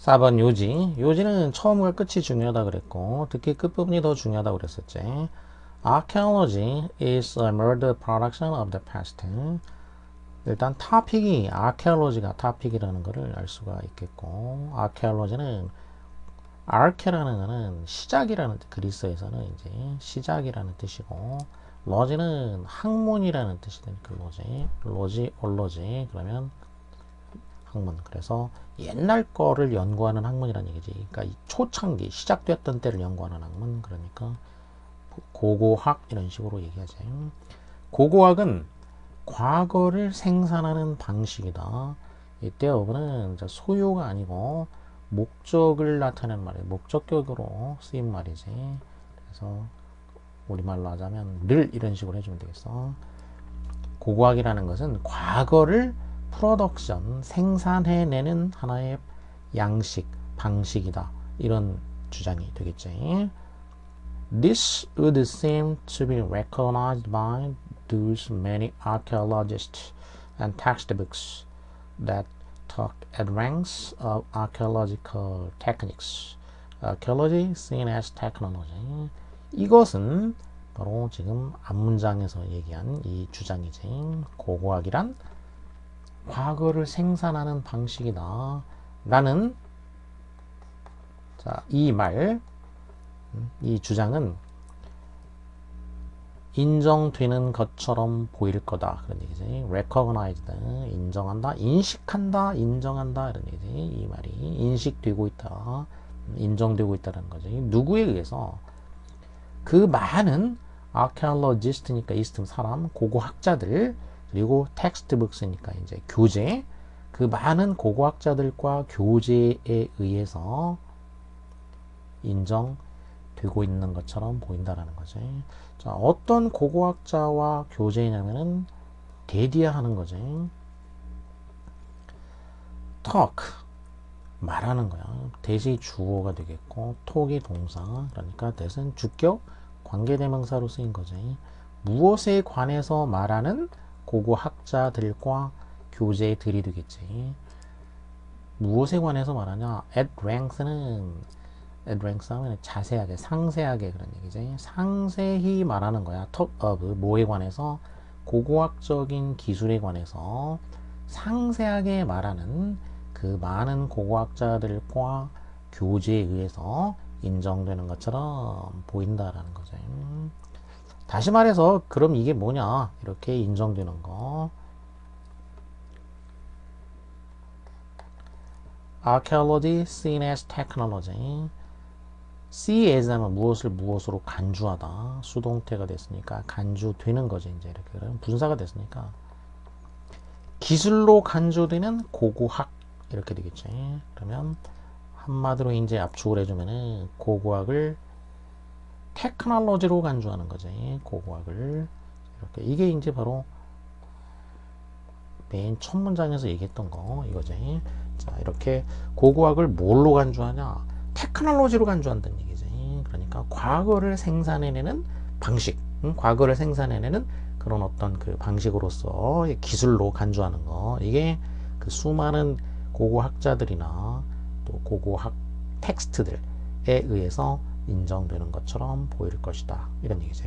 4번 요지. 요지는 처음과 끝이 중요하다 그랬고, 특히 끝부분이 더 중요하다 그랬었지. Archaeology is a murder production of the past. 일단 to픽이 archaeology가 topic이라는 것을 알 수가 있겠고, archaeology는 arche라는 것은 시작이라는 뜻, 그리스에서는 이제 시작이라는 뜻이고, logy는 학문이라는 뜻이 되니까 logy, ology 그러면 학문. 그래서 옛날 거를 연구하는 학문이라는 얘기지. 그러니까 이 초창기 시작되었던 때를 연구하는 학문. 그러니까 고고학 이런 식으로 얘기하지. 고고학은 과거를 생산하는 방식이다. 이때 어부는 소유가 아니고 목적을 나타내는 말이에요. 목적격으로 쓰인 말이지. 그래서 우리말로 하자면 늘 이런 식으로 해주면 되겠어. 고고학이라는 것은 과거를 프로덕션, 생산해내는 하나의 양식, 방식이다. 이런 주장이 되겠지. This would seem to be recognized by those many archaeologists and textbooks that talk at length of archaeological techniques. Archaeology seen as technology. 이것은 바로 지금 앞문장에서 얘기한 이 주장이지. 고고학이란 과거를 생산하는 방식이다. 라는 이 말, 이 주장은 인정되는 것처럼 보일 거다. 그런 얘기지. recognized, 인정한다, 인식한다, 인정한다. 이런 얘기지. 이 말이 인식되고 있다, 인정되고 있다는 거지. 누구에 의해서? 그 많은 archaeologist니까 이스트 사람, 고고학자들, 그리고 텍스트북스니까 이제 교재, 그 많은 고고학자들과 교재에 의해서 인정되고 있는 것처럼 보인다라는 거지. 자, 어떤 고고학자와 교재냐면은 대디하는 거지. talk, 말하는 거야. 대시 주어가 되겠고 talk이 동사. 그러니까 that은 주격 관계대명사로 쓰인 거지. 무엇에 관해서 말하는 고고학자들과 교재들이 되겠지. 무엇에 관해서 말하냐? at length는 at length 하면 자세하게, 상세하게 그런 얘기지. 상세히 말하는 거야. talk of 뭐에 관해서? 고고학적인 기술에 관해서 상세하게 말하는 그 많은 고고학자들과 교재에 의해서 인정되는 것처럼 보인다라는 거죠. 다시 말해서 그럼 이게 뭐냐? 이렇게 인정되는 거. Archaeology seen as technology. see as 하면 무엇을 무엇으로 간주하다. 수동태가 됐으니까 간주되는 거죠. 이제 이렇게 그러면 분사가 됐으니까 기술로 간주되는 고고학 이렇게 되겠지. 그러면 한마디로 이제 압축을 해주면은 고고학을 테크놀로지로 간주하는 거지. 고고학을 이렇게 이게 이제 바로 맨 첫 문장에서 얘기했던 거 이거지. 자, 이렇게 고고학을 뭘로 간주하냐? 테크놀로지로 간주한다는 얘기지. 그러니까 과거를 생산해내는 방식, 과거를 생산해내는 그런 어떤 그 방식으로서 기술로 간주하는 거. 이게 그 수많은 고고학자들이나 또 고고학 텍스트들에 의해서 인정되는 것처럼 보일 것이다. 이런 얘기지.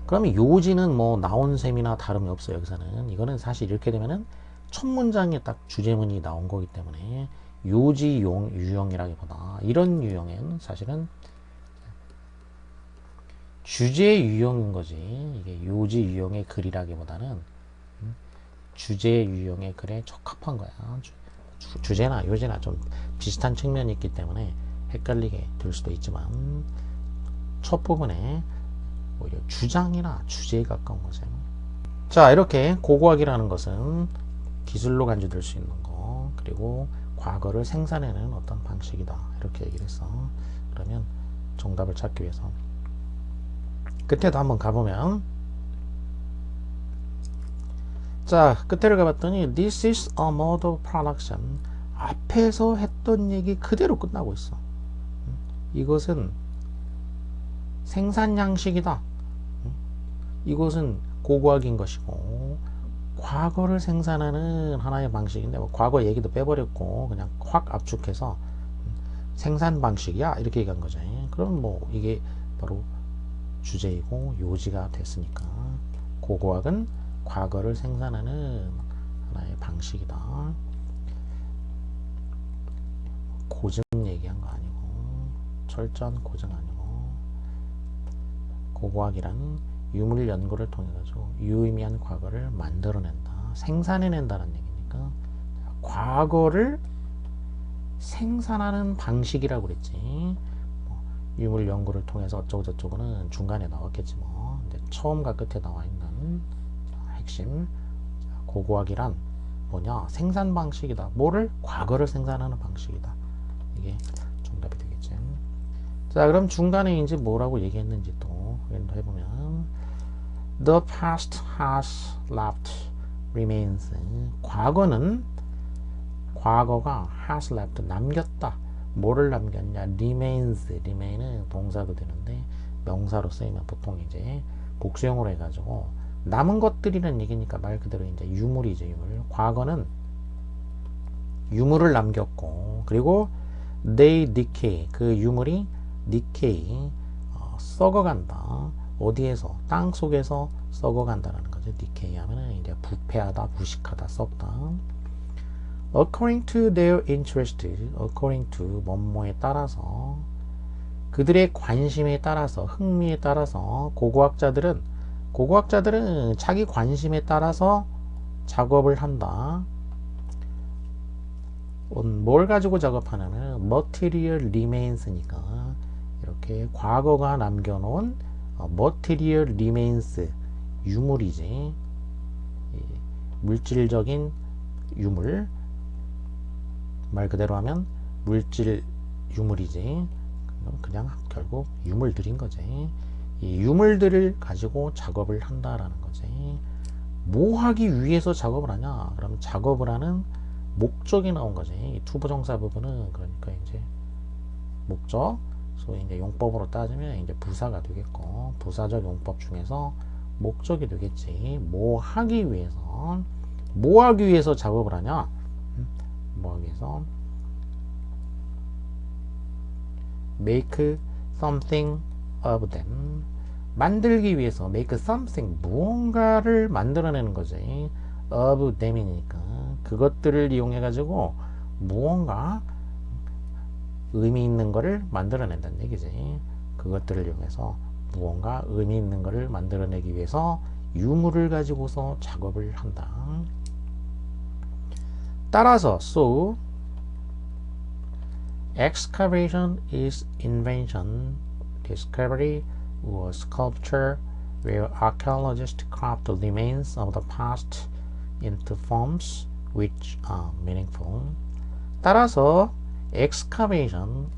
그러면 요지는 뭐 나온 셈이나 다름이 없어요. 여기서는 이거는 사실 이렇게 되면은 첫 문장에 딱 주제문이 나온 거기 때문에 요지 유형이라기보다 이런 유형엔 사실은 주제 유형인 거지. 이게 요지 유형의 글이라기보다는 주제 유형의 글에 적합한 거야. 주제나 요지나 좀 비슷한 측면이 있기 때문에 헷갈리게 될 수도 있지만 첫 부분에 오히려 주장이나 주제에 가까운 거죠. 자, 이렇게 고고학이라는 것은 기술로 간주될 수 있는 거, 그리고 과거를 생산해내는 어떤 방식이다. 이렇게 얘기를 했어. 그러면 정답을 찾기 위해서 끝에도 한번 가보면, 자, 끝에를 가봤더니 This is a mode of production. 앞에서 했던 얘기 그대로 끝나고 있어. 이것은 생산 양식이다. 이것은 고고학인 것이고 과거를 생산하는 하나의 방식인데 뭐 과거 얘기도 빼버렸고 그냥 확 압축해서 생산 방식이야 이렇게 얘기한 거죠. 그럼 뭐 이게 바로 주제이고 요지가 됐으니까 고고학은 과거를 생산하는 하나의 방식이다. 고증 얘기한 거 아니고 철저한 고증 아니고 고고학이란 유물 연구를 통해 가지고 유의미한 과거를 만들어낸다, 생산해낸다는 얘기니까 과거를 생산하는 방식이라고 그랬지. 유물 연구를 통해서 어쩌고 저쩌고는 중간에 나왔겠지 뭐. 근데 처음과 끝에 나와 있는 핵심 고고학이란 뭐냐? 생산 방식이다. 뭐를? 과거를 생산하는 방식이다. 이게 정답이 되겠지. 자, 그럼 중간에 이제 뭐라고 얘기했는지 또 확인도 해보면 The past has left remains. 과거가 has left 남겼다. 뭐를 남겼냐? remain은 동사도 되는데 명사로 쓰이면 보통 이제 복수형으로 해가지고 남은 것들이라는 얘기니까 말 그대로 이제 유물이죠, 유물. 과거는 유물을 남겼고 그리고 they decay 그 유물이 decay 썩어간다. 어디에서? 땅 속에서 썩어간다라는 거죠. decay 하면은 이제 부패하다, 부식하다, 썩다. according to their interest, according to 뭐뭐에 따라서 그들의 관심에 따라서 흥미에 따라서 고고학자들은 자기 관심에 따라서 작업을 한다. 뭘 가지고 작업하냐면 material remains니까 이렇게 과거가 남겨놓은 material remains 유물이지. 물질적인 유물 말 그대로 하면 물질 유물이지. 그냥 결국 유물들인 거지. 이 유물들을 가지고 작업을 한다라는 거지. 뭐 하기 위해서 작업을 하냐? 그럼 작업을 하는 목적이 나온 거지. 이 투부정사 부분은 그러니까 이제 목적, 소위 이제 용법으로 따지면 이제 부사가 되겠고, 부사적 용법 중에서 목적이 되겠지. 뭐 하기 위해서 작업을 하냐? 뭐 하기 위해서? make something of them. 만들기 위해서 make something 무언가를 만들어내는 거지. of them이니까 그것들을 이용해 가지고 무언가 의미 있는 거를 만들어낸다는 얘기지. 그것들을 이용해서 무언가 의미 있는 거를 만들어내기 위해서 유물을 가지고서 작업을 한다. 따라서 so excavation is invention, discovery or sculpture where archaeologists craft the remains of the past into forms which are meaningful. 따라서 excavation,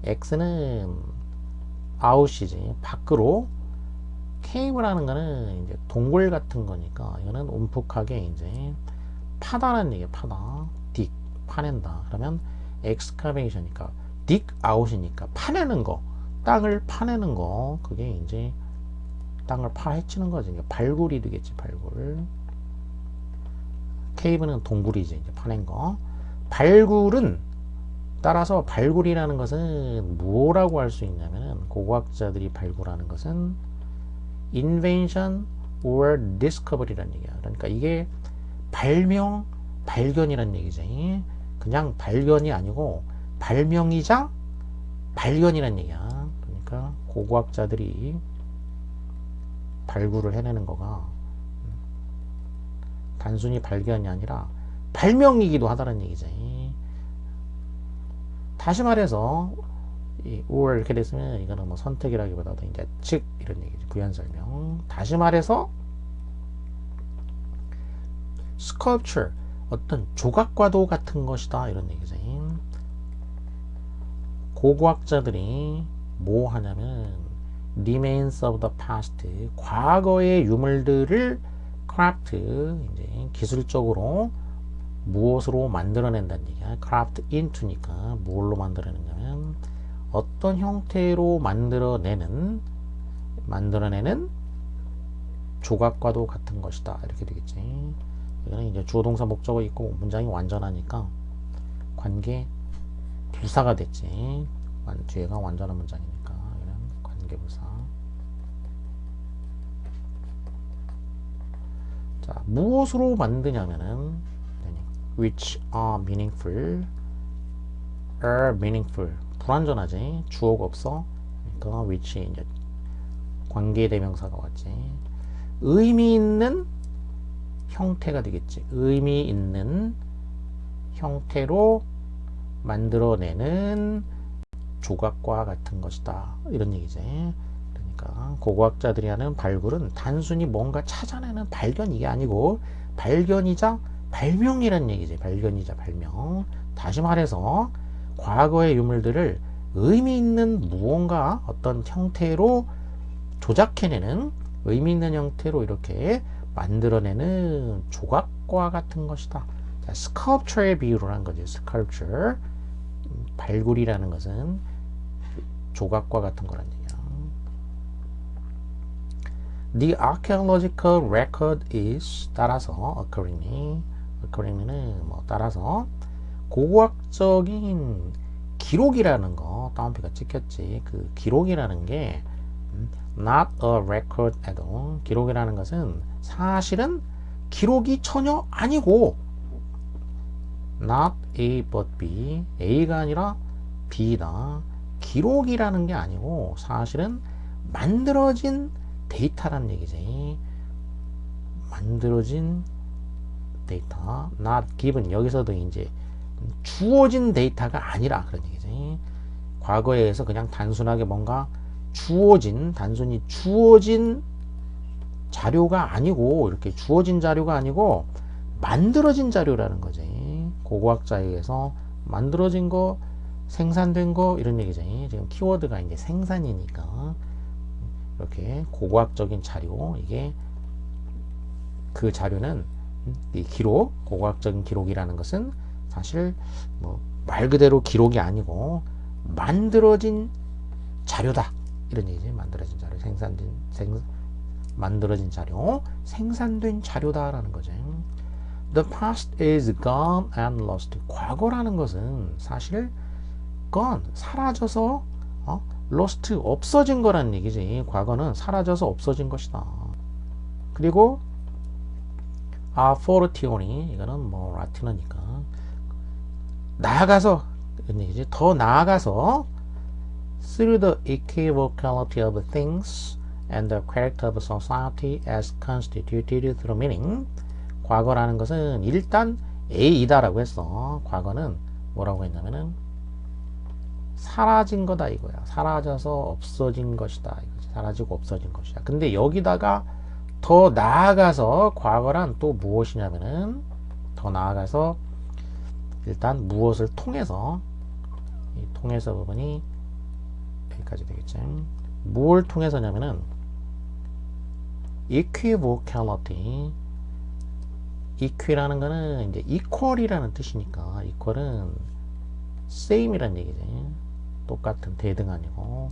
x는 out이지, 밖으로. cave라는 거는 이제 동굴 같은 거니까 이거는 움푹하게 이제 파다라는 얘기야. 파다, dig, 파낸다. 그러면 excavation이니까 dig out이니까 파내는 거, 땅을 파내는 거, 그게 이제 땅을 파헤치는 거지. 그러니까 발굴이 되겠지, 발굴. cave는 동굴이지, 이제 파낸 거. 발굴은 따라서 발굴이라는 것은 뭐라고 할 수 있냐면은 고고학자들이 발굴하는 것은 invention or discovery라는 얘기야. 그러니까 이게 발견이라는 얘기지. 그냥 발견이 아니고 발명이자 발견이라는 얘기야. 그러니까 고고학자들이 발굴을 해내는 거가 단순히 발견이 아니라 발명이기도 하다는 얘기지. 다시 말해서 이 or 이렇게 됐으면 이거는 뭐 선택이라기보다도 이제 즉 이런 얘기지. 부연 설명. 다시 말해서 sculpture 어떤 조각과도 같은 것이다 이런 얘기지. 고고학자들이 뭐 하냐면 remains of the past 과거의 유물들을 craft 이제 기술적으로 무엇으로 만들어낸다는 얘기야. craft into니까 뭘로 만들어내냐면 어떤 형태로 만들어내는 조각과도 같은 것이다. 이렇게 되겠지. 이거는 이제 주어 동사 목적어 있고 문장이 완전하니까 관계 부사가 됐지. 뒤에가 완전한 문장이니까 이런 관계 부사. 자, 무엇으로 만드냐면은 which are meaningful, 불완전하지. 주어가 없어. 그러니까 which 이제 관계대명사가 왔지. 의미 있는 형태가 되겠지. 의미 있는 형태로 만들어내는 조각과 같은 것이다. 이런 얘기지. 그러니까 고고학자들이 하는 발굴은 단순히 뭔가 찾아내는 발견 이게 아니고 발견이자 발명이란 얘기지. 발견이자 발명. 다시 말해서 과거의 유물들을 의미 있는 무언가 어떤 형태로 조작해내는 의미 있는 형태로 이렇게 만들어내는 조각과 같은 것이다. 자, sculpture의 비유를 한 거지. sculpture. 발굴이라는 것은 조각과 같은 거란 얘기야. The archaeological record is 따라서 accordingly는 뭐 따라서 고고학적인 기록이라는 거 따옴표가 찍혔지. 그 기록이라는 게 not a record at all. 기록이라는 것은 사실은 기록이 전혀 아니고 not A but B. A가 아니라 B다. 기록이라는 게 아니고 사실은 만들어진 데이터라는 얘기지. 만들어진 데이터. not given. 여기서도 이제 주어진 데이터가 아니라 그런 얘기지. 과거에 의해서 그냥 단순하게 뭔가 단순히 주어진 자료가 아니고 이렇게 주어진 자료가 아니고 만들어진 자료라는 거지. 고고학자에 의해서 만들어진 거, 생산된 거 이런 얘기지. 지금 키워드가 이제 생산이니까 이렇게 고고학적인 자료 이게 그 자료는 이 기록, 고고학적인 기록이라는 것은 사실 뭐 말 그대로 기록이 아니고 만들어진 자료다. 이런 얘기지. 만들어진 자료, 만들어진 자료, 생산된 자료다라는 거죠. The past is gone and lost. 과거라는 것은 사실 gone, 사라져서 lost, 없어진 거란 얘기지. 과거는 사라져서 없어진 것이다. 그리고 fortiori, 이거는 뭐 라틴어니까 나아가서 이런 얘기지. 더 나아가서 through the equivocality of things and the character of society as constituted through meaning. 과거라는 것은 일단 A이다라고 했어. 과거는 뭐라고 했냐면은 사라진 거다 이거야. 사라져서 없어진 것이다 이거지. 사라지고 없어진 것이야. 근데 여기다가 더 나아가서 과거란 또 무엇이냐면은 더 나아가서 일단 무엇을 통해서 이 통해서 부분이 여기까지 되겠지. 뭘 통해서냐면은 equivocality. equi라는 거는 이제 equal이라는 뜻이니까 equal은 same이란 얘기지. 똑같은 대등 아니고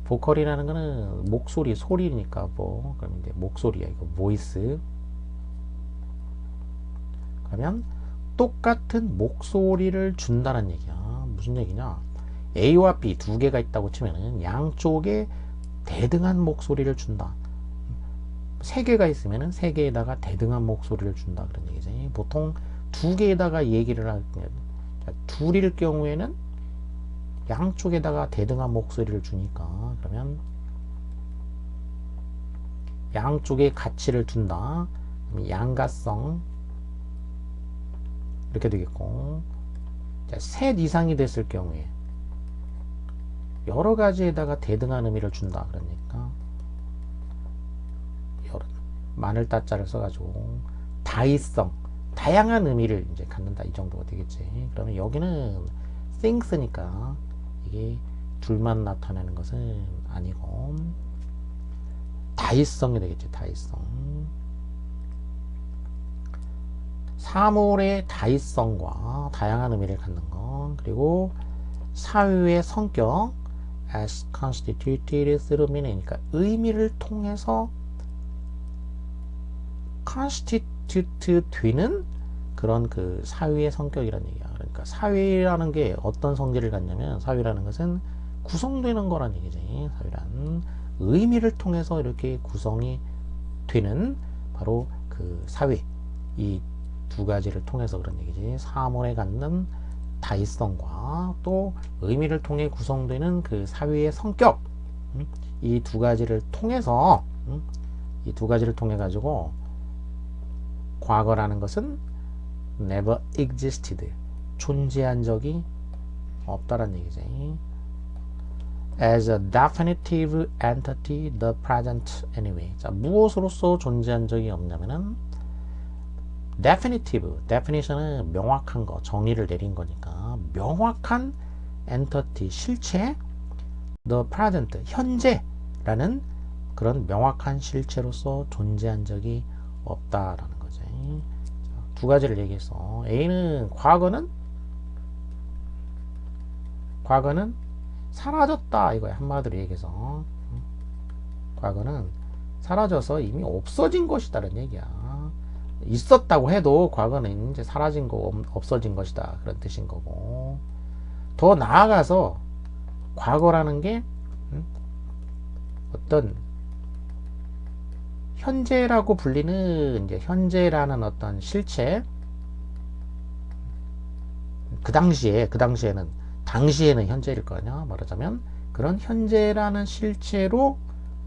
vocal이라는 거는 목소리 소리니까 뭐 그럼 이제 목소리야. 이거 voice. 그러면 똑같은 목소리를 준다는 얘기야. 무슨 얘기냐? A와 B 두 개가 있다고 치면은 양쪽에 대등한 목소리를 준다. 세 개가 있으면은 세 개에다가 대등한 목소리를 준다 그런 얘기지. 보통 두 개에다가 얘기를 할 때 둘일 경우에는 양쪽에다가 대등한 목소리를 주니까 그러면 양쪽에 가치를 둔다. 양가성 이렇게 되겠고, 셋 이상이 됐을 경우에 여러 가지에다가 대등한 의미를 준다 그러니까 마늘 따자를 써가지고 다의성, 다양한 의미를 이제 갖는다 이 정도가 되겠지. 그러면 여기는 things니까 이게 둘만 나타내는 것은 아니고 다의성이 되겠지. 다의성. 사물의 다의성과 다양한 의미를 갖는 것, 그리고 사유의 성격 as constituted through meaning. 그러니까 의미를 통해서 constitute 되는 그런 그 사위의 성격이라는 얘기야. 그러니까 사위라는 게 어떤 성질을 갖냐면 사위라는 것은 구성되는 거란 얘기지. 사위란 의미를 통해서 이렇게 구성이 되는 바로 그 사위, 이 두 가지를 통해서 그런 얘기지. 사물에 갖는 다이성과 또 의미를 통해 구성되는 그 사위의 성격, 이 두 가지를 통해서 이 두 가지를 통해 가지고 과거라는 것은 never existed, 존재한 적이 없다란 얘기지. As a definitive entity, the present anyway. 자, 무엇으로서 존재한 적이 없냐면은 definitive, definition은 명확한 거, 정의를 내린 거니까 명확한 entity, 실체, the present, 현재라는 그런 명확한 실체로서 존재한 적이 없다라는 거지. 자, 두 가지를 얘기했어. A는 과거는 사라졌다 이거야. 한마디로 얘기해서 과거는 사라져서 이미 없어진 것이다라는 얘기야. 있었다고 해도 과거는 이제 사라진 거, 없어진 것이다 그런 뜻인 거고, 더 나아가서 과거라는 게 어떤 현재라고 불리는 이제 현재라는 어떤 실체, 당시에는 현재일 거 아니야. 말하자면 그런 현재라는 실체로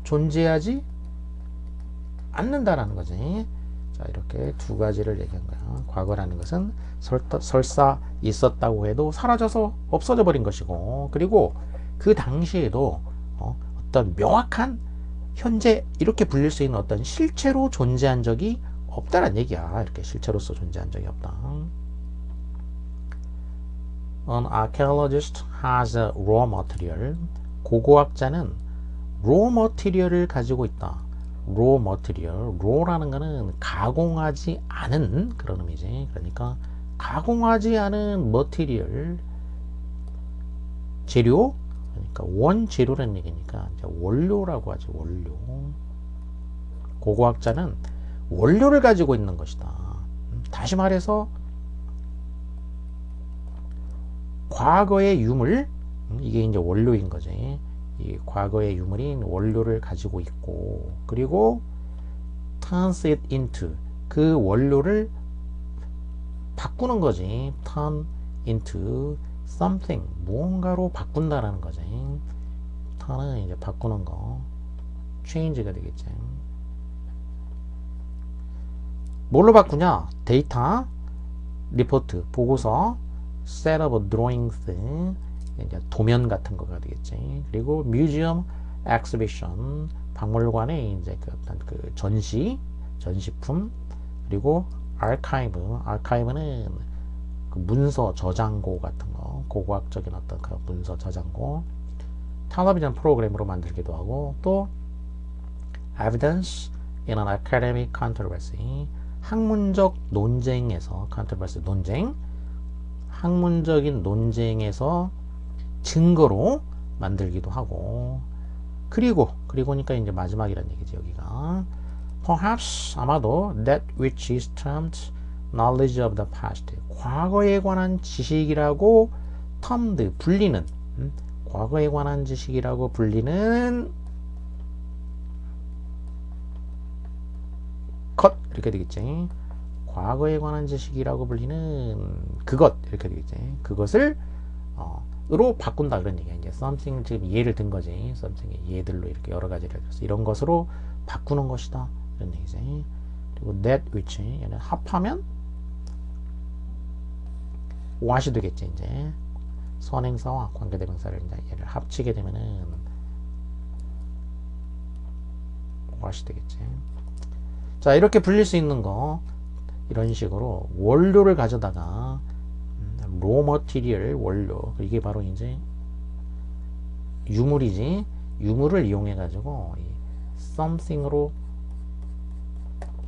존재하지 않는다라는 거지. 자, 이렇게 두 가지를 얘기한 거야. 과거라는 것은 설사 있었다고 해도 사라져서 없어져 버린 것이고, 그리고 그 당시에도 어떤 명확한 현재 이렇게 불릴 수 있는 어떤 실체로 존재한 적이 없다는 얘기야. 이렇게 실체로서 존재한 적이 없다. An archaeologist has a raw material. 고고학자는 raw material을 가지고 있다. raw material, raw라는 거는 가공하지 않은 그런 의미지. 그러니까 가공하지 않은 material, 재료, 그러니까 원재료라는 얘기니까 이제 원료라고 하지. 원료. 고고학자는 원료를 가지고 있는 것이다. 다시 말해서 과거의 유물, 이게 이제 원료인 거지. 이 과거의 유물인 원료를 가지고 있고, 그리고 turns it into, 그 원료를 바꾸는 거지. turn into something, 무언가로 바꾼다라는 거지. turn은 이제 바꾸는 거, change가 되겠지. 뭘로 바꾸냐? 데이터, 리포트, 보고서, set up drawings, 이제 도면 같은 거가 되겠지. 그리고 뮤지엄 엑스비션, 박물관에 이제 그 어떤 그 전시품, 그리고 아카이브는 그 문서 저장고 같은 거, 고고학적인 어떤 그 문서 저장고, 텔레비전 프로그램으로 만들기도 하고, 또 evidence in an academic controversy, 학문적 논쟁에서 controversy, 논쟁, 학문적인 논쟁에서 증거로 만들기도 하고, 그리고니까 이제 마지막이란 얘기지. 여기가 perhaps, 아마도 that which is termed knowledge of the past, 과거에 관한 지식이라고 termed, 불리는, 과거에 관한 지식이라고 불리는 것, 이렇게 되겠지. 과거에 관한 지식이라고 불리는 그것, 이렇게 되겠지. 그것을 으로 바꾼다 그런 얘기야. 이제 something, 지금 예를 든 거지. something의 예들로 이렇게 여러 가지를 들어서 이런 것으로 바꾸는 것이다 이런 얘기지. 그리고 that which, 얘는 합하면 what이 되겠지. 이제 선행사와 관계대명사를 이제 얘를 합치게 되면은 what이 되겠지. 자, 이렇게 불릴 수 있는 거, 이런 식으로 원료를 가져다가 raw material, 원료, 이게 바로 이제 유물이지. 유물을 이용해 가지고 something으로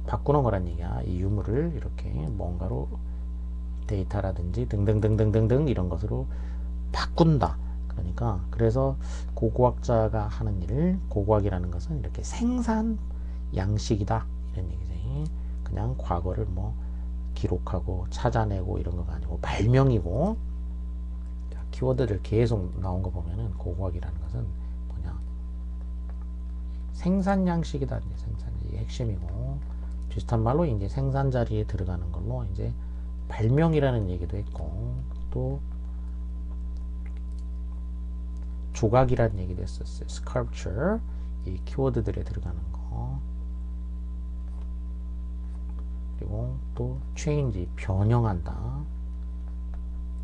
바꾸는 거란 얘기야. 이 유물을 이렇게 뭔가로 데이터라든지 등등등등등등 이런 것으로 바꾼다. 그러니까 그러니까 그래서 고고학자가 하는 일, 고고학이라는 것은 이렇게 생산 양식이다 이런 얘기지. 그냥 과거를 뭐 기록하고 찾아내고 이런 거가 아니고 발명이고. 자, 키워드들 계속 나온 거 보면은 고고학이라는 것은 뭐냐, 생산 양식이다. 이제 생산이 핵심이고, 비슷한 말로 이제 생산 자리에 들어가는 걸로 이제 발명이라는 얘기도 했고, 또 조각이라는 얘기도 했었어요. sculpture, 이 키워드들에 들어가는 거. 그리고 또 change, 변형한다.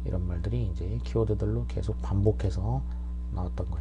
이런 말들이 이제 키워드들로 계속 반복해서 나왔던 거예요.